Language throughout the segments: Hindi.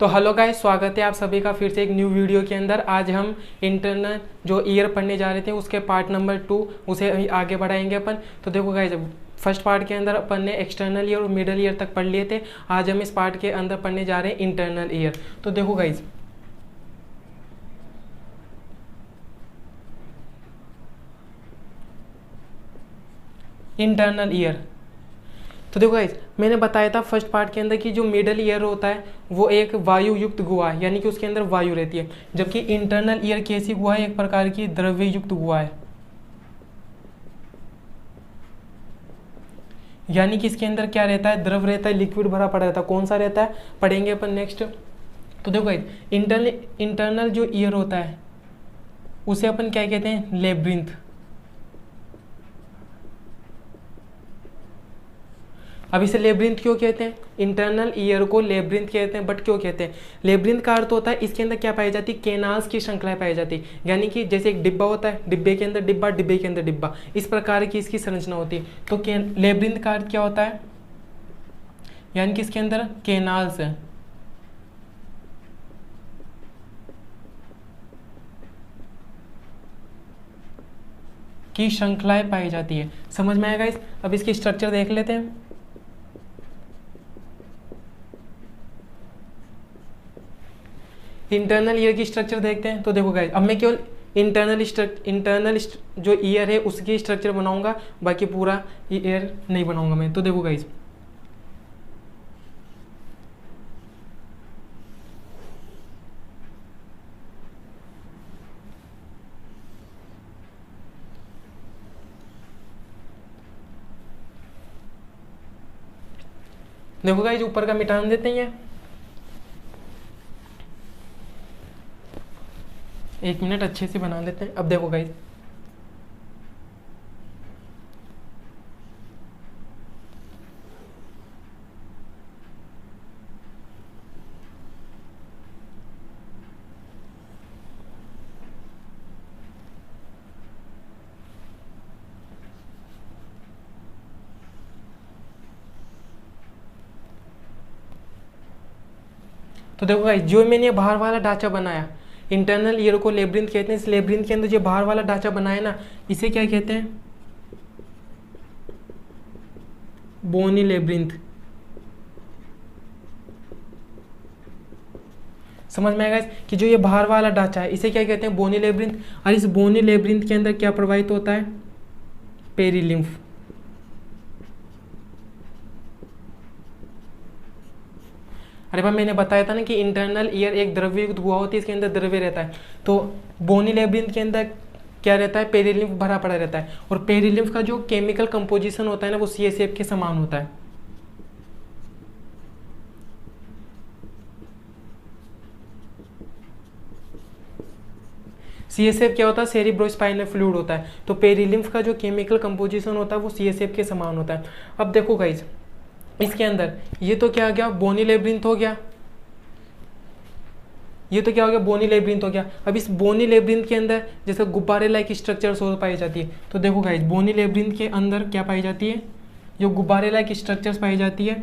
तो हेलो गाइस, स्वागत है आप सभी का फिर से एक न्यू वीडियो के अंदर। आज हम इंटरनल जो ईयर पढ़ने जा रहे थे उसके पार्ट नंबर 2 उसे आगे बढ़ाएंगे अपन। तो देखो गाइस, फर्स्ट पार्ट के अंदर अपन ने एक्सटर्नल ईयर और मिडल ईयर तक पढ़ लिए थे। आज हम इस पार्ट के अंदर पढ़ने जा रहे हैं इंटरनल ईयर। तो देखो गाइस, इंटरनल ईयर। तो देखो गाइस, मैंने बताया था फर्स्ट पार्ट के अंदर कि जो मिडल ईयर होता है वो एक वायु युक्त गुहा है, यानी कि उसके अंदर वायु रहती है। जबकि इंटरनल ईयर कैसी गुहा है? एक प्रकार की द्रव्य युक्त गुहा है, यानी कि इसके अंदर क्या रहता है? द्रव रहता है, लिक्विड भरा पड़ा रहता है। कौन सा रहता है पढ़ेंगे अपन नेक्स्ट। तो देखो गाइस, इंटरनल जो ईयर होता है उसे अपन क्या कहते हैं? लेब्रिंथ। अब इसे लेब्रिंथ क्यों कहते हैं? इंटरनल ईयर को लेब्रिंथ कहते हैं। बट क्यों कहते हैं? लेब्रिंथ का अर्थ होता है इसके अंदर क्या पाई जाती है? केनाल्स की श्रृंखला पाई जाती है, यानी कि जैसे एक डिब्बा होता है, डिब्बे के अंदर डिब्बा, डिब्बे के अंदर डिब्बा, इस प्रकार की इसकी संरचना होती है। तो लेब्रिंथ का अर्थ क्या होता है? यानी कि इसके अंदर केनाल्स है, की श्रृंखलाएं पाई जाती है। समझ में आएगा इस? अब इसकी स्ट्रक्चर देख लेते हैं। इंटरनल ईयर की स्ट्रक्चर देखते हैं। तो देखो गाइस, अब मैं केवल इंटरनल जो ईयर है उसकी स्ट्रक्चर बनाऊंगा, बाकी पूरा ईयर नहीं बनाऊंगा मैं। तो देखो गाइस, देखो गाइस, ऊपर का मिटान देते हैं ये। एक मिनट अच्छे से बना लेते हैं। अब देखो गाइस, तो देखो गाइस, जो मैंने बाहर वाला ढांचा बनाया, इंटरनल ईयर को लेब्रिंथ कहते हैं। इस लेब्रिंथ के अंदर जो बाहर वाला ढांचा बनाया ना, इसे क्या कहते हैं? बोनी लेब्रिंथ। समझ में आएगा कि जो ये बाहर वाला ढांचा है इसे क्या कहते हैं? बोनी लेब्रिंथ। और इस बोनी लेब्रिंथ के अंदर क्या प्रवाहित होता है? पेरीलिम्फ। अरे भाई, मैंने बताया था ना कि इंटरनल ईयर एक द्रव्य युक्त गुहा होती है, इसके अंदर द्रव्य रहता है। तो बोनी लेब्रिंथ के अंदर क्या रहता है? पेरीलिम्फ भरा पड़ा रहता है। और पेरीलिम्फ का जो केमिकल कंपोजिशन होता है ना, वो CSF के समान होता है। CSF क्या होता है? सेरिब्रोस्पाइनल फ्लूइड होता है। तो पेरीलिम्फ का जो केमिकल कंपोजिशन होता है वो CSF के समान होता है। अब देखो गाइज, इसके अंदर ये तो क्या आ गया? बोनी लेब्रिंथ हो गया। ये तो क्या हो गया? बोनी लेब्रिंथ हो गया। अब इस बोनी लेब्रिंथ के अंदर जैसे गुब्बारे लाइक स्ट्रक्चर्स हो पाई जाती है। तो देखो गाइज, बोनी लेब्रिंथ के अंदर क्या पाई जाती है? जो गुब्बारे लाइक स्ट्रक्चर्स पाई जाती है।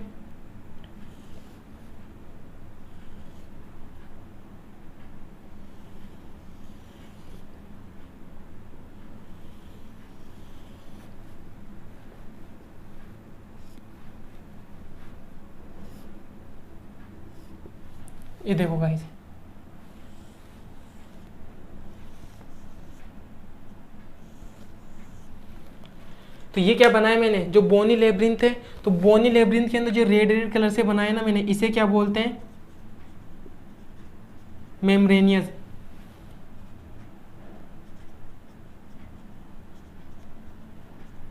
ये देखो गाइज, तो ये क्या बनाया मैंने? जो बोनी लेब्रिंथ है, तो बोनी लेब्रिंथ के अंदर जो रेड रेड कलर से बनाया ना मैंने, इसे क्या बोलते हैं? मेम्ब्रेनियस।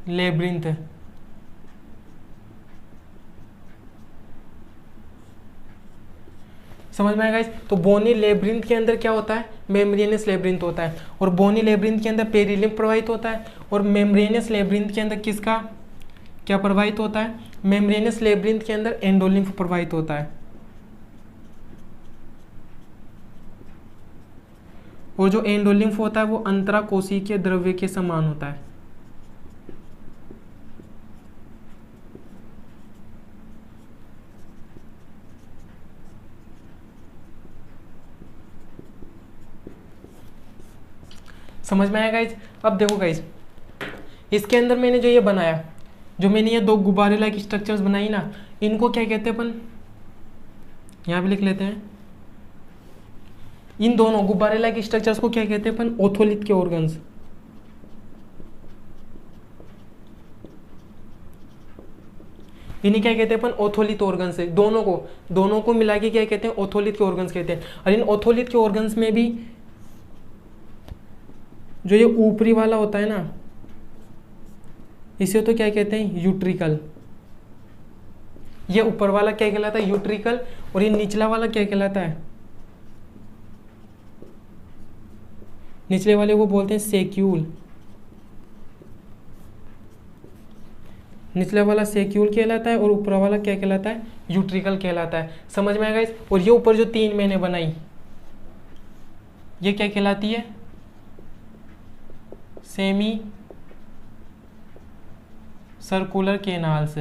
लेब्रिंथ। समझ में आएगा इस? तो बोनी लेब्रिंथ के अंदर क्या होता है? मेम्ब्रेनियस लेब्रिंथ होता है। और बोनी लेब्रिंथ के अंदर पेरिलिम्फ प्रवाहित होता है। और मेम्ब्रेनियस लेब्रिंथ के अंदर किसका क्या प्रवाहित होता है? मेम्ब्रेनियस लेब्रिंथ के अंदर एंडोलिम्फ प्रवाहित होता है। और जो एंडोलिम्फ होता है वो अंतराकोशिकीय द्रव्य के समान होता है। समझ में आया गाइज। अब देखो गाइज, इसके अंदर मैंने जो ये बनाया, जो मैंने ये दो गुब्बारे लाइक स्ट्रक्चर्स बनाई ना, इनको क्या कहते हैं अपन, यहाँ भी लिख लेते हैं। इन दोनों गुब्बारे लाइक स्ट्रक्चर्स को क्या कहते हैं अपन, ओथोलिथ के ऑर्गन्स। इन्हें क्या कहते हैं अपन, ओथोलिथ ऑर्गन्स है। दोनों को मिला के क्या कहते हैं, ओथोलिथ के ऑर्गन्स कहते हैं। और इन ओथोलिथ के ऑर्गन्स में भी जो ये ऊपरी वाला होता है ना, इसे तो क्या कहते हैं, यूट्रिकल। ये ऊपर वाला क्या कहलाता है, यूट्रिकल। और ये निचला वाला क्या कहलाता है, निचले वाले को बोलते हैं सेक्यूल। निचला वाला सेक्यूल कहलाता है और ऊपर वाला क्या कहलाता है, यूट्रिकल कहलाता है। समझ में आएगा इस। और ये ऊपर जो तीन मैंने बनाई, ये क्या कहलाती है, सेमी सर्कुलर केनाल्स,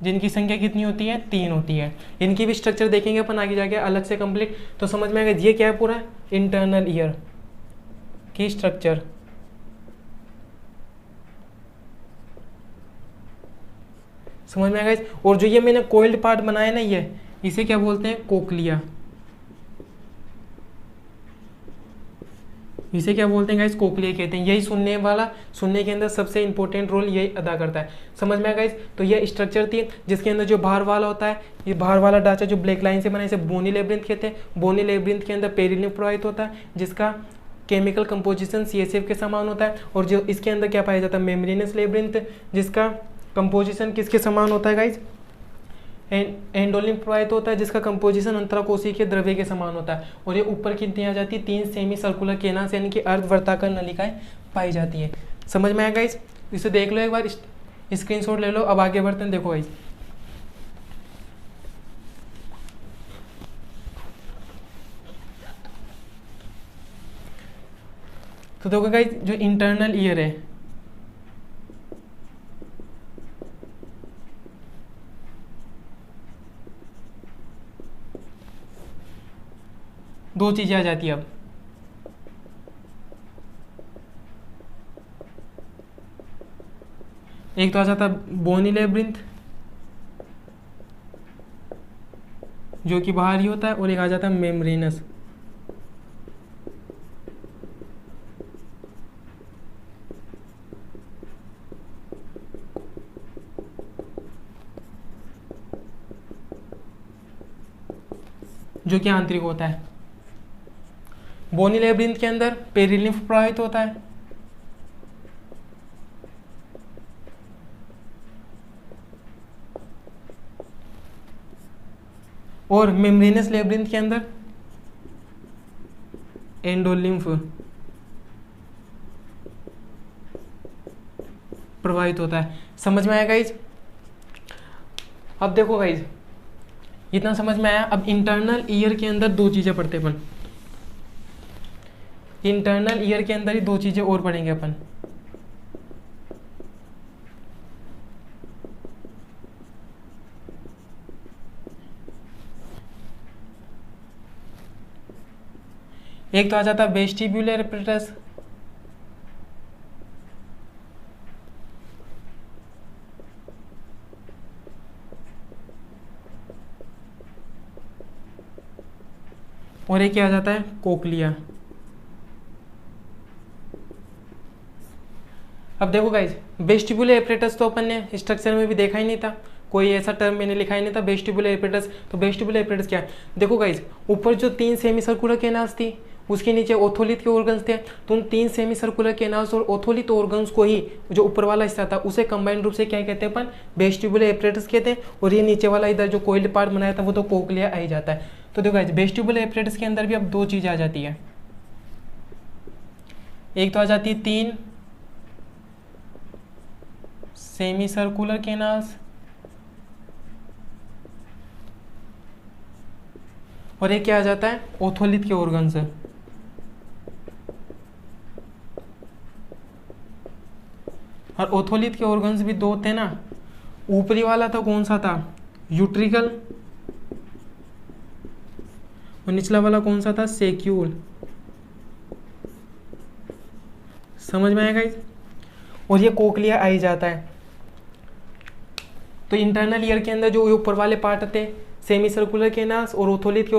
जिनकी संख्या कितनी होती है, 3 होती है। इनकी भी स्ट्रक्चर देखेंगे अपन आगे जाके अलग से कंप्लीट, तो समझ में आएगा। ये क्या है, पूरा इंटरनल ईयर की स्ट्रक्चर। समझ में आएगा। और जो ये मैंने कोइल्ड पार्ट बनाया ना, ये इसे क्या बोलते हैं, कोक्लिया। इसे क्या बोलते हैं गाइस, कोक्लिया कहते हैं। यही सुनने के अंदर सबसे इंपॉर्टेंट रोल यही अदा करता है। समझ में आया गाइस। तो ये स्ट्रक्चर थी जिसके अंदर जो बाहर वाला होता है, ये बाहर वाला ढांचा जो ब्लैक लाइन से बना है, इसे बोनी लेब्रिंथ कहते हैं। बोनी लेब्रिंथ के अंदर पेरिनियम प्रवाहित होता है, जिसका केमिकल कंपोजिशन CSF के समान होता है। और जो इसके अंदर क्या पाया जाता है, मेम्ब्रेनस लेब्रिंथ, जिसका कंपोजिशन किसके समान होता है गाइस, एंडोलिम्फ प्रवाहित होता है, जिसका कंपोजिशन अंतराकोशिकीय के द्रव्य के समान होता है। और ये ऊपर कितनी आ जाती है, 3 सेमी सर्कुलर केनास यानी कि अर्धवृत्ताकार नलिकाएं पाई जाती है। समझ में आया गाइस। इसे देख लो एक बार, स्क्रीनशॉट ले लो। अब आगे बढ़ते हैं, देखो गाइस। तो देखो गाइस, जो इंटरनल ईयर है, दो चीजें आ जाती है। अब एक तो आ जाता बोनी लेब्रिंथ जो कि बाहर ही होता है, और एक आ जाता है मेम्ब्रेनस। जो कि आंतरिक होता है। बोनी लेब्रिंथ के अंदर पेरिलिम्फ प्रवाहित होता है, और मेम्ब्रेनस लेब्रिंथ के अंदर एंडोलिम्फ प्रवाहित होता है। समझ में आया गाइज। अब देखो गाइज, इतना समझ में आया। अब इंटरनल ईयर के अंदर दो चीजें पढ़ते हैं अपन। इंटरनल ईयर के अंदर ही दो चीजें और पढ़ेंगे अपन। एक तो आ जाता है वेस्टिब्युलर एपरेटस, और एक क्या आ जाता है, कोक्लिया। अब देखो गाइज, वेस्टिब्युलर एपरेटस तो अपन ने स्ट्रक्चर में भी देखा ही नहीं था, कोई ऐसा टर्म मैंने लिखा ही नहीं था वेस्टिब्युलर एपरेटस। तो वेस्टिब्युलर एपरेटस क्या है, देखो गाइज, ऊपर जो 3 सेमी सर्कुलर केनाल्स थी, उसके नीचे ओथोलिथ के ऑर्गन्स थे। तो उन 3 सेमी सर्कुलर केनाल्स और ओथोलिथ ऑर्गन्स को ही, जो ऊपर वाला हिस्सा था, उसे कंबाइंड रूप से क्या कहते हैं अपन, वेस्टिब्युलर एपरेटस कहते हैं। और ये नीचे वाला इधर जो कोइल्ड पार्ट बनाया था, वो तो कोक्लिया आ ही जाता है। तो देखो गाइज, वेस्टिब्युलर एपरेटस के अंदर भी अब दो चीजें आ जाती है। एक तो आ जाती है 3 सेमी सर्कुलर केनाल्स, और एक क्या आ जाता है, ओथोलिथ के ऑर्गन्स। और ओथोलिथ के ऑर्गन्स भी दो थे ना, ऊपरी वाला था कौन सा था, यूट्रिकल, और निचला वाला कौन सा था, सेक्यूल। समझ में आएगा। और ये कोक्लिया आई जाता है। तो इंटरनल ईयर के अंदर जो ऊपर वाले पार्ट होते हैं सेमी सर्कुलर केनाल्स और ओथोलिथ के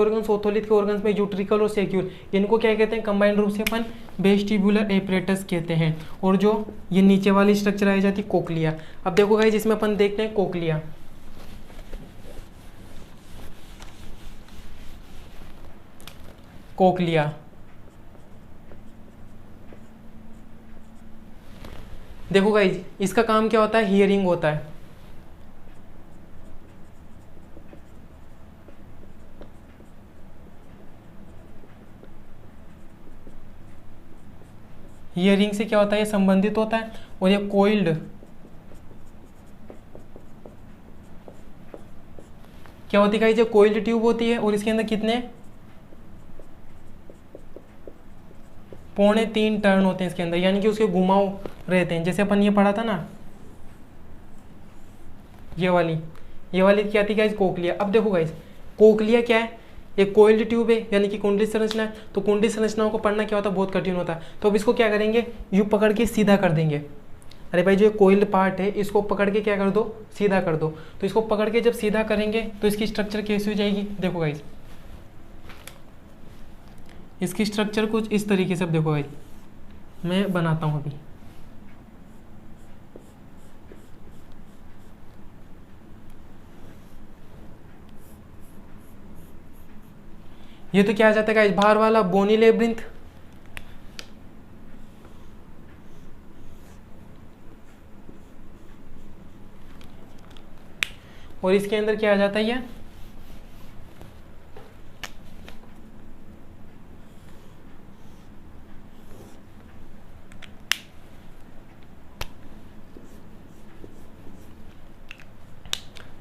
ऑर्गन्स में यूट्रिकल और सेक्यूल, इनको क्या कहते हैं कंबाइंड रूप से अपन वेस्टिबुलर एपरेटस कहते हैं। और जो ये नीचे वाली स्ट्रक्चर आई जाती है कोक्लिया। अब देखो गाइस जिसमें अपन देखते हैं कोक्लिया, कोक्लिया देखो गाइस इसका काम क्या होता है, हियरिंग होता है। हियरिंग से क्या होता है, ये संबंधित होता है। और ये कोइल्ड क्या होती है, ये कोइल्ड ट्यूब होती है और इसके अंदर कितने 3.25 टर्न होते हैं इसके अंदर, यानी कि उसके घुमाव रहते हैं। जैसे अपन ये पढ़ा था ना, ये वाली क्या थी गाइस, कोक्लिया। अब देखो गाइस कोक्लिया क्या है, एक कोइल्ड ट्यूब है यानी कि कुंडली संरचना है। तो कुंडली संरचनाओं को पढ़ना क्या होता है, बहुत कठिन होता है। तो अब इसको क्या करेंगे, यूं पकड़ के सीधा कर देंगे। अरे भाई जो ये कोइल्ड पार्ट है इसको पकड़ के क्या कर दो, सीधा कर दो। तो इसको पकड़ के जब सीधा करेंगे तो इसकी स्ट्रक्चर कैसी हो जाएगी, देखो गाइस इसकी स्ट्रक्चर कुछ इस तरीके से। अब देखो गाइस मैं बनाता हूँ अभी। ये तो क्या आ जाता है गाइस, बाहर वाला बोनी लेब्रिंथ, और इसके अंदर क्या आ जाता है, ये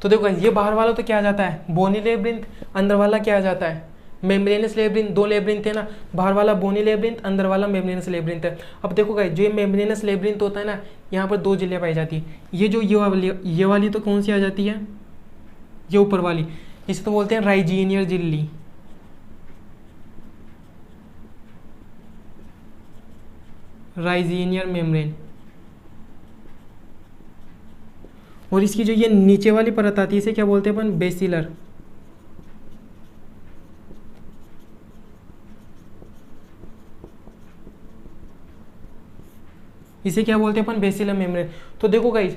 तो देखो ये बाहर वाला तो क्या आ जाता है, बोनी लेब्रिंथ। अंदर वाला क्या आ जाता है, मेम्ब्रेनस लेब्रिंथ। दो लेब्रिंथ है ना, बाहर वाला बोनी लेब्रिंथ, अंदर वाला मेम्ब्रेनस लेब्रिंथ है। अब देखो गाइस जो ये मेम्ब्रेनस लेब्रिंथ होता है ना, यहाँ पर 2 झिल्लियाँ पाई जाती है। ये जो ये वाली तो कौन सी आ जाती है, ये ऊपर वाली, इसे तो बोलते हैं राइजीनियर झिल्ली। राइजीनियर मेम्ब्रेन। और इसकी जो ये नीचे वाली परत आती है इसे क्या बोलते हैं अपन, बेसिलर। इसे क्या बोलते हैं अपन, बेसिलर मेम्ब्रेन। तो देखो गाइस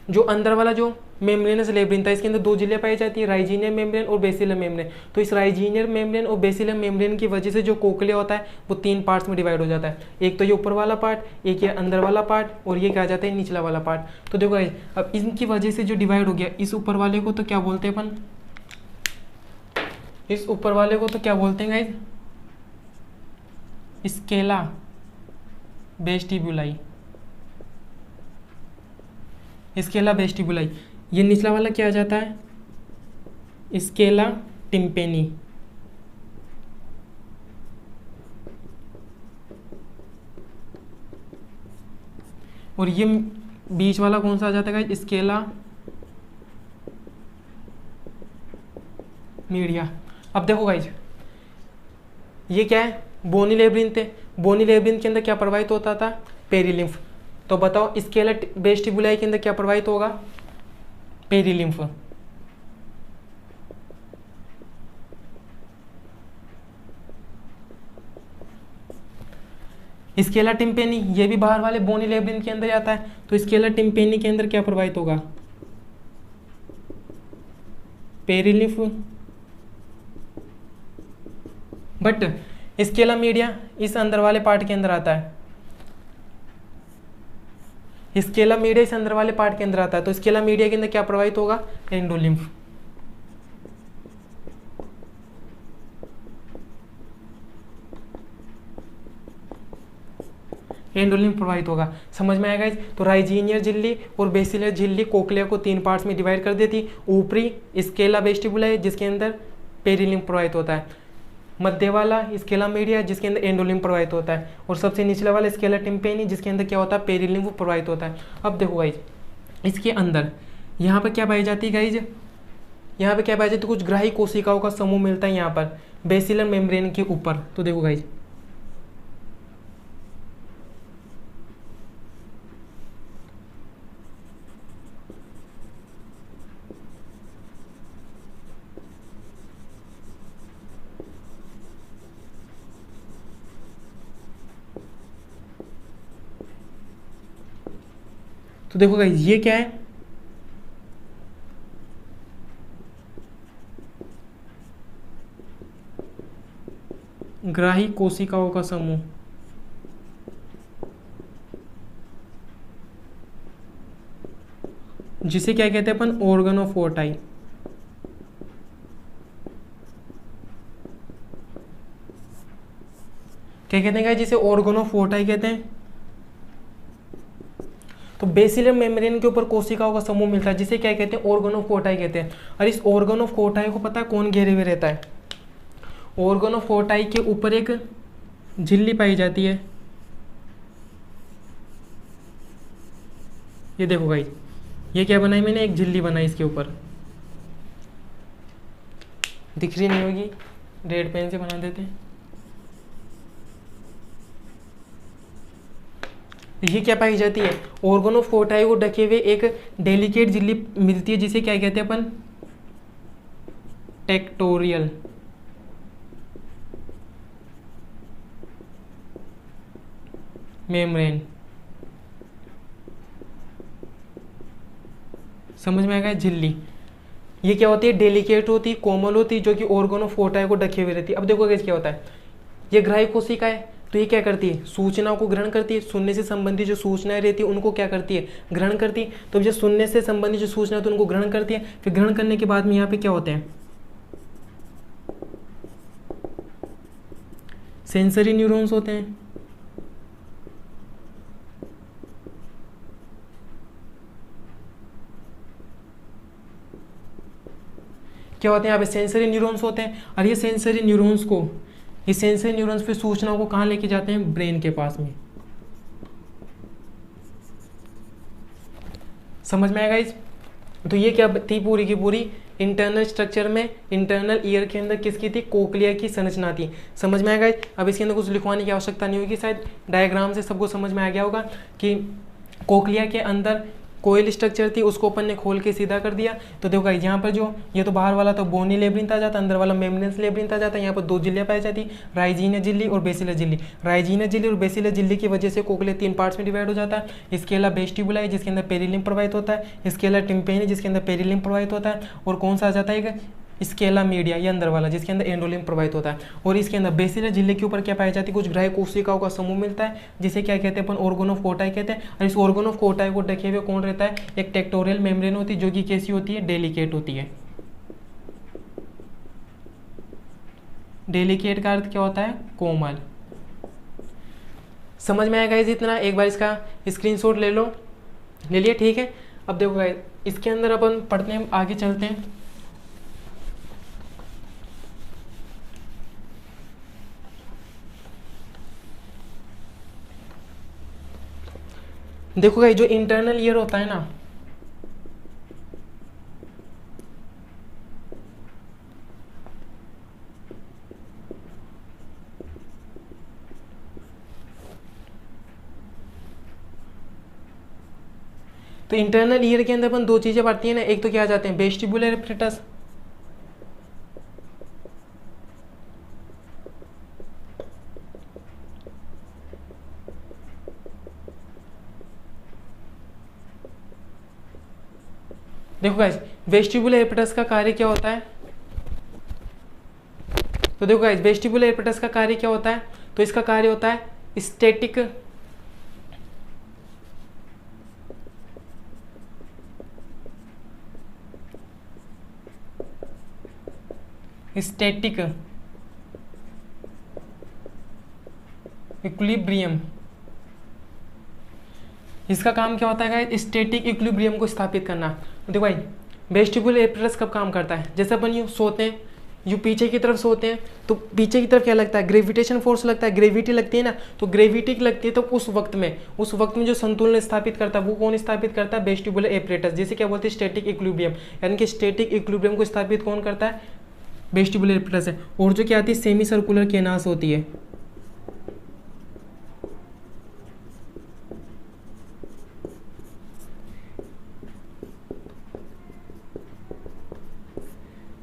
जो अंदर वाला जो मेम्ब्रेनस लेब्रिंथ था इसके अंदर 2 झिल्लियाँ पाई जाती है, राइजीनियर मेम्ब्रेन और बेसिलर मेम्ब्रेन। तो इस राइजीनियर मेम्ब्रेन और बेसिलर मेम्ब्रेन की वजह से जो कोक्लिया होता है वो 3 पार्ट्स में डिवाइड हो जाता है। एक तो ये ऊपर वाला पार्ट, एक ये अंदर वाला पार्ट, और ये क्या जाता है, निचला वाला पार्ट। तो देखो गाइस अब इनकी वजह से जो डिवाइड हो गया, इस ऊपर वाले को तो क्या बोलते हैं अपन, इस ऊपर वाले को तो क्या बोलते हैं guys, Scala vestibuli. Scala vestibuli. ये निचला वाला क्या आ जाता है, स्केला टिम्पेनी। और ये बीच वाला कौन सा आ जाता है, स्केला मीडिया। अब देखो गाइज ये क्या है, बोनी लेब्रिंथ है। बोनी लेब्रिंथ के अंदर क्या प्रवाहित होता था, पेरीलिम्फ। तो बताओ स्केला वेस्टिबुलाई के अंदर क्या प्रवाहित होगा, पेरीलिम्फ। स्केला टिम्पेनी ये भी बाहर वाले बोनी लेब्रिंथ के अंदर जाता है। तो स्केला टिम्पेनी के अंदर क्या प्रवाहित होगा, पेरीलिम्फ। बट स्केला मीडिया इस अंदर वाले पार्ट के अंदर आता है। स्केला मीडिया इस अंदर वाले पार्ट के अंदर आता है। तो स्केला मीडिया के अंदर क्या प्रवाहित होगा, एंडोलिम्फ। एंडोलिम्फ प्रवाहित होगा। समझ में आएगा। तो राइजीनियर झिल्ली और बेसिलर झिल्ली कोक्लिया को 3 पार्ट्स में डिवाइड कर देती। ऊपरी स्केला वेस्टिबुलाई जिसके अंदर पेरीलिम्फ प्रवाहित होता है, मध्य वाला स्केला मीडिया जिसके अंदर एंडोलिम्फ प्रवाहित होता है, और सबसे निचला वाला स्केला टिम्पेनी जिसके अंदर क्या होता है, पेरीलिम्फ प्रवाहित होता है। अब देखो गाइज इसके अंदर यहाँ पर क्या पाई जाती है गाइज, यहाँ पे क्या पाई जाती है, कुछ ग्राही कोशिकाओं का समूह मिलता है यहाँ पर बेसिलर मेम्ब्रेन के ऊपर। तो देखो गाइज तो देखो गाइस ये क्या है, ग्राही कोशिकाओं का समूह, जिसे क्या कहते हैं अपन, ऑर्गन ऑफ ओटाई। क्या कहते हैं गाइस, जिसे ऑर्गन ऑफ ओटाई कहते हैं। तो बेसिलर मेम्ब्रेन के ऊपर कोशिकाओं का समूह मिलता है, जिसे क्या कहते हैं, ऑर्गन ऑफ ओटाई कहते हैं। और इस ऑर्गन ऑफ ओटाई को पता है कौन घेरे हुए रहता है, ऑर्गन ऑफ ओटाई के ऊपर एक झिल्ली पाई जाती है। ये देखो गाइस, ये क्या बनाई मैंने, एक झिल्ली बनाई इसके ऊपर, दिख रही नहीं होगी, रेड पेन से बना देते हैं। ये क्या पाई जाती है, ऑर्गन ऑफ ओटाई को ढके हुए एक डेलिकेट झिल्ली मिलती है, जिसे क्या कहते हैं अपन, टेक्टोरियल मेम्ब्रेन। समझ में आएगा, झिल्ली ये क्या होती है, डेलिकेट होती है, कोमल होती है, जो कि ऑर्गन ऑफ ओटाई को ढके हुए रहती है। अब देखो गाइस क्या होता है, ये ग्राही कोशिका है, तो ये क्या करती है, सूचनाओं को ग्रहण करती है, सुनने से संबंधित जो सूचनाएं रहती है उनको क्या करती है, ग्रहण करती है। तो जब सुनने से संबंधित जो सूचना है तो उनको ग्रहण करती है, फिर ग्रहण करने के बाद में यहाँ पे क्या होते हैं, सेंसरी न्यूरॉन्स होते हैं। क्या होते हैं यहाँ पे, सेंसरी न्यूरॉन्स होते हैं। और ये सेंसरी न्यूरॉन्स को, ये सेंसरी न्यूरॉन्स फिर सूचनाओं को कहाँ लेके जाते हैं, ब्रेन के पास में। समझ में आएगा इस। तो ये क्या थी, पूरी की पूरी इंटरनल स्ट्रक्चर में, इंटरनल ईयर के अंदर किसकी थी, कोक्लिया की संरचना थी। समझ में आएगा। अब इसके अंदर कुछ लिखवाने की आवश्यकता नहीं होगी, शायद डायग्राम से सबको समझ में आ गया होगा कि कोक्लिया के अंदर कोयल स्ट्रक्चर थी, उसको अपन ने खोल के सीधा कर दिया। तो देखो गाइस यहाँ पर जो ये तो बाहर वाला तो बोनी लेब्रिंथ आ जाता, अंदर वाला मेम्ब्रेनस लेब्रिंथ आ जाता है। यहाँ पर दो झिल्लियाँ पाई जाती, राइजीनिया झिल्ली और बेसिलर झिल्ली। राइजीनिया झिल्ली और बेसिलर झिल्ली की वजह से कोक्लिया 3 पार्ट्स में डिवाइड हो जाता है। इसके अलावा वेस्टिबुला है जिसके अंदर पेरिलिम्ब प्रवाहित होता है, इसके अलावा टिम्पेनी जिसके अंदर पेरिलिम्ब प्रवाहित होता है, और कौन सा आ जाता है, स्केला मीडिया ये अंदर वाला जिसके अंदर एंडोलिम्ब प्रवाहित होता है। और इसके अंदर बेसिलर झिल्ली के ऊपर क्या पाई जाती है, कुछ ग्राह्य कोशिकाओं का समूह मिलता है, जिसे क्या कहते हैं अपन, ऑर्गन ऑफ ओटाई कहते हैं। और इस ऑर्गन ऑफ ओटाई को ढके हुए कौन रहता है, एक टेक्टोरियल मेम्ब्रेन होती है, जो कि कैसी होती है, डेलिकेट होती है। डेलिकेट का अर्थ क्या होता है, कोमल। समझ में आएगा इतना, एक बार इसका स्क्रीनशॉट ले लो, ले लिया, ठीक है। अब देखो गाइस इसके अंदर अपन पढ़ते हैं, आगे चलते हैं। देखो गाइस जो इंटरनल ईयर होता है ना, तो इंटरनल ईयर के अंदर अपन दो चीजें पढ़ती है ना, एक तो क्या आ जाते हैं, वेस्टिबुलर एपरेटस, देखो गाइस वेस्टिबुलर एपरेटस का कार्य क्या होता है, तो देखो गाइस वेस्टिबुलर एपरेटस का कार्य क्या होता है, तो इसका कार्य होता है स्टैटिक स्टैटिक इक्विलिब्रियम। इसका काम क्या होता है, स्टैटिक इक्विलिब्रियम को स्थापित करना। देखो भाई वेस्टिबुलर एपरेटस कब काम करता है, जैसे अपन यूँ सोते हैं, यूँ पीछे की तरफ सोते हैं, तो पीछे की तरफ क्या लगता है, ग्रेविटेशन फोर्स लगता है, ग्रेविटी लगती है ना, तो ग्रेविटी लगती है, तो उस वक्त में जो संतुलन स्थापित करता है वो कौन स्थापित करता है, वेस्टिबुलर एपरेटस, जिसे क्या बोलते हैं, स्टैटिक इक्विलिब्रियम। यानी कि स्टैटिक इक्विलिब्रियम को स्थापित कौन करता है, वेस्टिबुलर एपरेटस है। और जो क्या आती है, सेमी सर्कुलर केनास होती है।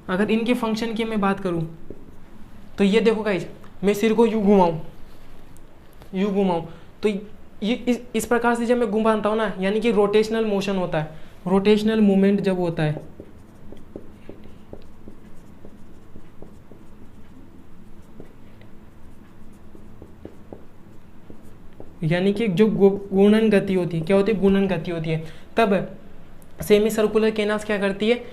अगर इनके फंक्शन की मैं बात करूं तो ये देखो गाइस, मैं सिर को यूं घुमाऊं तो ये इस प्रकार से जब मैं घुमाता हूँ ना, यानी कि रोटेशनल मोशन होता है, रोटेशनल मूवमेंट जब होता है, यानी कि जो गुणन गति होती है, क्या होती है, गुणन गति होती है, तब सेमी सर्कुलर केनास क्या करती है,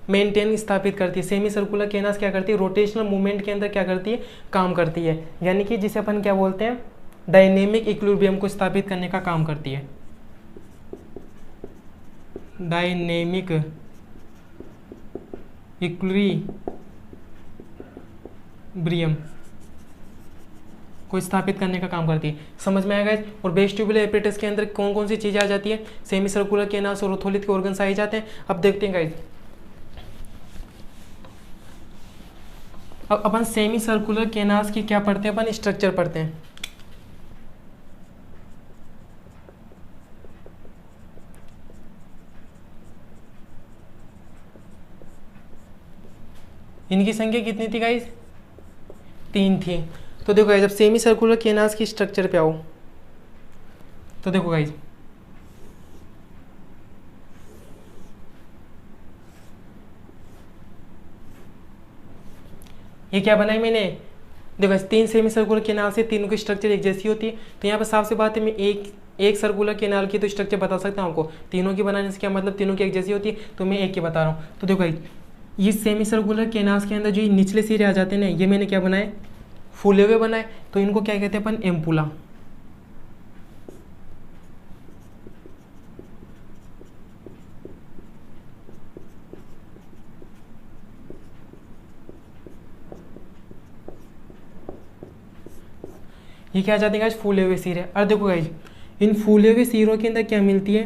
मेंटेन स्थापित करती है। सेमी सर्कुलर केनास क्या करती है, रोटेशनल मूवमेंट के अंदर क्या करती है, काम करती है, यानी कि जिसे अपन क्या बोलते हैं, डायनेमिक इक्विलिब्रियम को स्थापित करने का काम करती है। डायनेमिक इक्विलिब्रियम को स्थापित करने का काम करती है। समझ में आएगा। और वेस्टिबुलर एपेरेटस के अंदर कौन कौन सी चीजें आ जाती है, सेमी सर्कुलर केनास और ओर्थोलिथ के ऑर्गन्स आ जाते हैं। अब देखते हैं गाइस, अब अपन सेमी सर्कुलर केनास की क्या पढ़ते हैं, अपन स्ट्रक्चर पढ़ते हैं। इनकी संख्या कितनी थी गाइस, 3 थी। तो देखो गाइस, जब सेमी सर्कुलर केनास की स्ट्रक्चर पे आओ तो देखो गाइस, ये क्या बनाई मैंने, देखो 3 सेमी सर्कुलर केनाल से तीनों की स्ट्रक्चर एक जैसी होती है। तो यहाँ पर साफ सी बात है, मैं एक सर्कुलर केनाल की तो स्ट्रक्चर बता सकता हूँ आपको, तीनों की बनाने से क्या मतलब, तीनों की एक जैसी होती है, तो मैं एक की बता रहा हूँ। तो देखो भाई, ये सेमी सर्कुलर केनाल्स के अंदर जो ये निचले सिरे आ जाते हैं ना, ये मैंने क्या बनाए, फूले हुए बनाए, तो इनको क्या कहते हैं अपन, एम्पुला। ये क्या आ जाते हैं गाइस, फूले हुए सिरे। और देखो गाइस, इन फूले हुए सिरों के अंदर क्या मिलती है,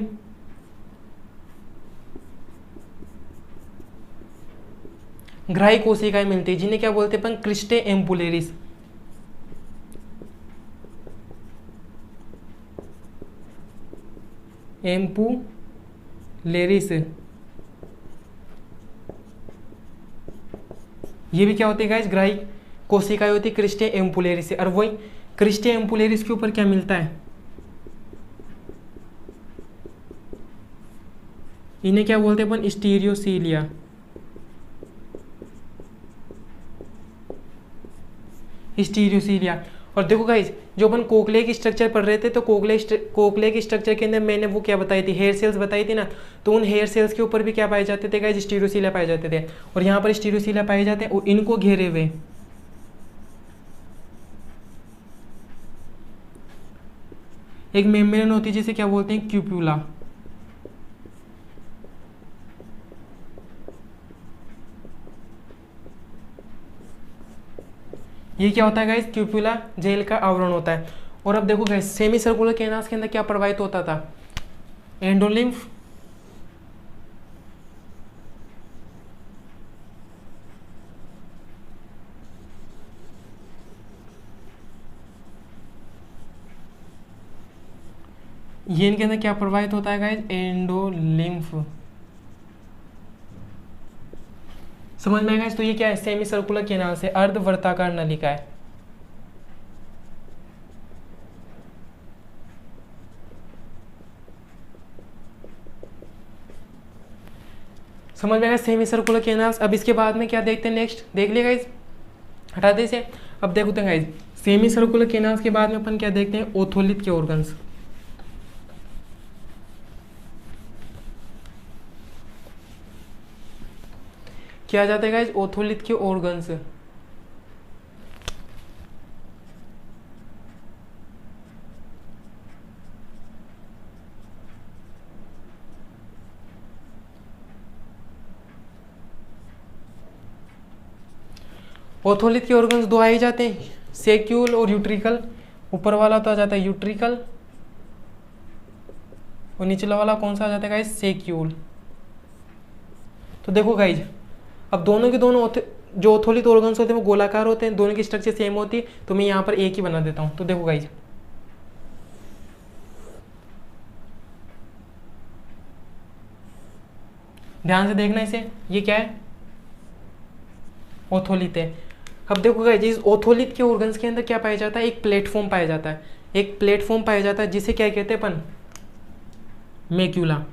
ग्राही कोशिकाएं मिलती है, जिन्हें क्या बोलते हैं अपन, क्रिस्टे एम्पुलेरिस। एम्पुलेरिस, ये भी क्या होती है गाइस, ग्राही कोशिकाएं होती है, क्रिस्टे एम्पुलेरिस से। और वही क्रिस्टे एम्पुलेरिस के ऊपर क्या मिलता है, इन्हें क्या बोलते हैं अपन, स्टीरियोसीलिया। स्टीरियोसीलिया। और देखो गाइज, जो अपन कोकले की स्ट्रक्चर पढ़ रहे थे, तो कोकले की स्ट्रक्चर के अंदर मैंने वो क्या बताई थी, हेयर सेल्स बताई थी ना, तो उन हेयर सेल्स के ऊपर भी क्या पाए जाते थे गाइज, स्टीरियोसीलिया पाए जाते थे। और यहाँ पर स्टीरियोसीलिया पाए जाते हैं, और इनको घेरे हुए एक मेम्ब्रेन होती है, जिसे क्या बोलते हैं, क्यूप्यूला। ये क्या होता है गाइस, क्यूप्यूला जेल का आवरण होता है। और अब देखो गाइस, सेमी सर्कुलर केनास के अंदर क्या प्रवाहित होता था, एंडोलिम्फ, ये इनके अंदर क्या प्रवाहित होता है गाइस, एंडोलिम्फ। समझ में आएगा। तो ये क्या है, सेमी सर्कुलर केनाल से अर्धवर्ताकार नलिका है। समझ में आएगा, सेमी सर्कुलर केनाल्स। अब इसके बाद में क्या देखते हैं, नेक्स्ट देख लिया गाइस, हटा दे इसे। अब देखते हैं गाइस, सेमी सर्कुलर केनाल्स के बाद में अपन क्या देखते हैं, ओथोलिथ के ऑर्गन्स। क्या जाता है गाइस, ओथोलिथ के ऑर्गन्स। ओथोलिथ के ऑर्गन्स दो आ ही जाते हैं, सेक्यूल और यूट्रिकल। ऊपर वाला तो आ जाता है यूट्रिकल, और निचला वाला कौन सा आ जाता है गाइस, सेक्यूल। तो देखो गाइज, अब दोनों के दोनों जो ओथोलिथ ऑर्गन्स होते हैं वो गोलाकार होते हैं, दोनों की स्ट्रक्चर सेम होती है, तो मैं यहाँ पर एक ही बना देता हूँ। तो देखो गाइज, ध्यान से देखना इसे, ये क्या है, ओथोलिथ है। अब देखो गाइज, इस ओथोलिथ के ऑर्गन्स के अंदर क्या पाया जाता है, एक प्लेटफॉर्म पाया जाता है। एक प्लेटफॉर्म पाया जाता है जिसे क्या कहते हैं अपन, मैक्यूला।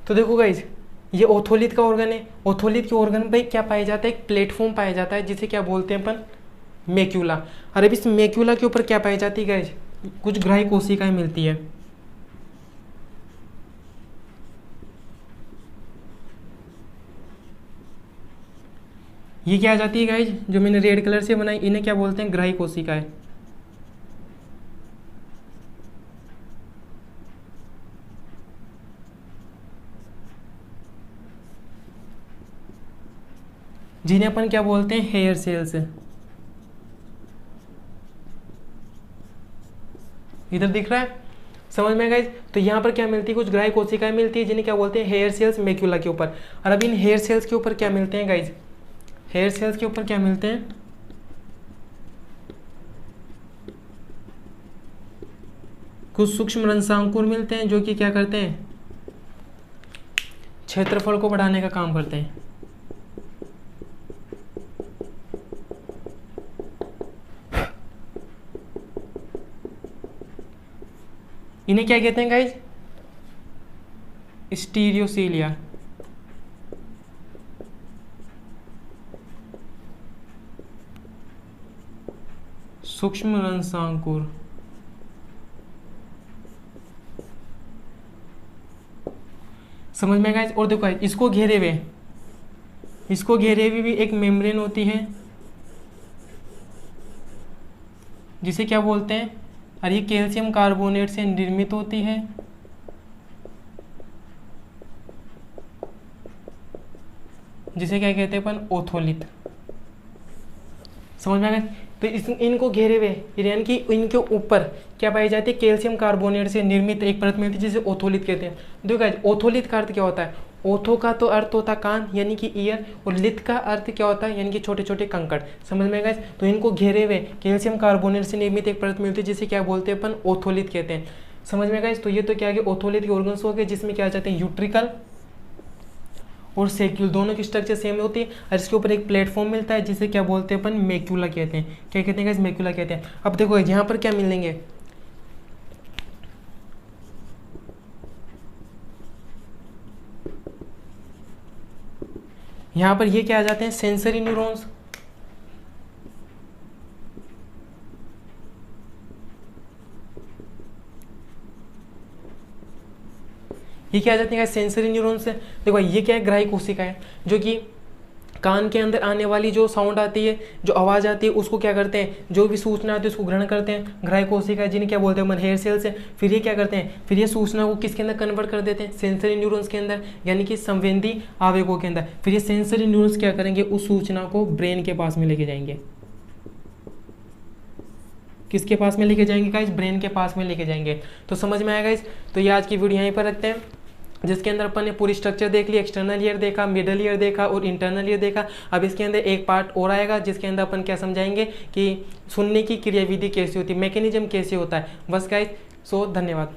तो देखो गाइज, ये ओथोलिथ का ऑर्गन है। ओथोलिथ के ऑर्गन पे क्या पाया जाता है, एक प्लेटफॉर्म पाया जाता है जिसे क्या बोलते हैं अपन, मैक्यूला। और अब इस मैक्यूला के ऊपर क्या पाई जाती है गाइज, कुछ ग्राही कोशिकाएं मिलती है। ये क्या आ जाती है गाइज, जो मैंने रेड कलर से बनाई, इन्हें क्या बोलते हैं, ग्राही कोशिकाएं। जिन्हें अपन क्या बोलते हैं, हेयर सेल्स। इधर दिख रहा है, समझ में गाइज। तो यहाँ पर क्या मिलती है, कुछ ग्राही कोशिकाएं मिलती है जिन्हें क्या बोलते हैं, हेयर सेल्स, मैक्यूला के ऊपर। और अब इन हेयर सेल्स के ऊपर क्या मिलते हैं गाइज, हेयर सेल्स के ऊपर क्या मिलते हैं, कुछ सूक्ष्म रंध्रांकुर मिलते हैं जो कि क्या करते हैं, क्षेत्रफल को बढ़ाने का काम करते हैं। इन्हें क्या कहते हैं गाइज, स्टीरियोसीलिया। सूक्ष्म रंध्रांकुर। समझ में गाइज। और देखो गाइज, इसको घेरे हुए भी एक मेम्ब्रेन होती है जिसे क्या बोलते हैं, और ये कैल्शियम कार्बोनेट से निर्मित होती है। जिसे क्या कहते हैं अपन, ओथोलिथ। समझ में आ गया। तो इनको घेरे हुए यानी कि इनके ऊपर क्या पाई जाती है, कैल्शियम कार्बोनेट से निर्मित एक परत मिलती है जिसे ओथोलिथ कहते हैं। देखो गाइस, ओथोलिथ का अर्थ क्या होता है, ओथो का तो अर्थ होता है कान यानी कि ईयर, और लिथ का अर्थ क्या होता है, यानी कि छोटे छोटे कंकड़। समझ में गाइस। तो इनको घेरे हुए कैल्शियम कार्बोनेट से निर्मित एक परत मिलती है जिसे क्या बोलते हैं अपन, ओथोलिथ कहते हैं। समझ में गाइस। तो ये तो क्या है, ओथोलिथ के ऑर्गन्स हो गए जिसमें क्या आ जाते हैं, यूट्रिकल और सेक्यूल, दोनों की स्ट्रक्चर सेम होती है। और इसके ऊपर एक प्लेटफॉर्म मिलता है जिसे क्या बोलते हैं अपन, मैक्यूला कहते हैं। क्या कहते हैं गाइस, मैक्यूला कहते हैं। अब देखो यहाँ पर क्या मिलेंगे, यहाँ पर ये क्या आ जाते हैं, सेंसरी न्यूरॉन्स। ये क्या आ जाते हैं, सेंसरी न्यूरॉन्स से। देखो ये क्या है, ग्राही कोशिका है जो कि कान के अंदर आने वाली जो साउंड आती है, जो आवाज़ आती है, उसको क्या करते हैं, जो भी सूचना आती है उसको ग्रहण करते हैं। ग्राही कोशिका जिन्हें क्या बोलते हैं मन, हेयर सेल्स है। फिर ये क्या करते हैं, फिर ये सूचना को किसके अंदर कन्वर्ट कर देते हैं, सेंसरी न्यूरॉन्स के अंदर, यानी कि संवेदी आवेगों के अंदर। फिर ये सेंसरी न्यूरॉन्स क्या करेंगे, उस सूचना को ब्रेन के पास में लेके जाएंगे। किसके पास में लेके जाएंगे गाइस, ब्रेन के पास में लेके जाएंगे। तो समझ में आएगा गाइस। तो ये आज की वीडियो यहीं पर रखते हैं, जिसके अंदर अपन ने पूरी स्ट्रक्चर देख ली, एक्सटर्नल ईयर देखा, मिडल ईयर देखा और इंटरनल ईयर देखा। अब इसके अंदर एक पार्ट और आएगा जिसके अंदर अपन क्या समझाएंगे कि सुनने की क्रियाविधि कैसी होती है, मैकेनिज्म कैसे होता है। बस गाइस, सो धन्यवाद।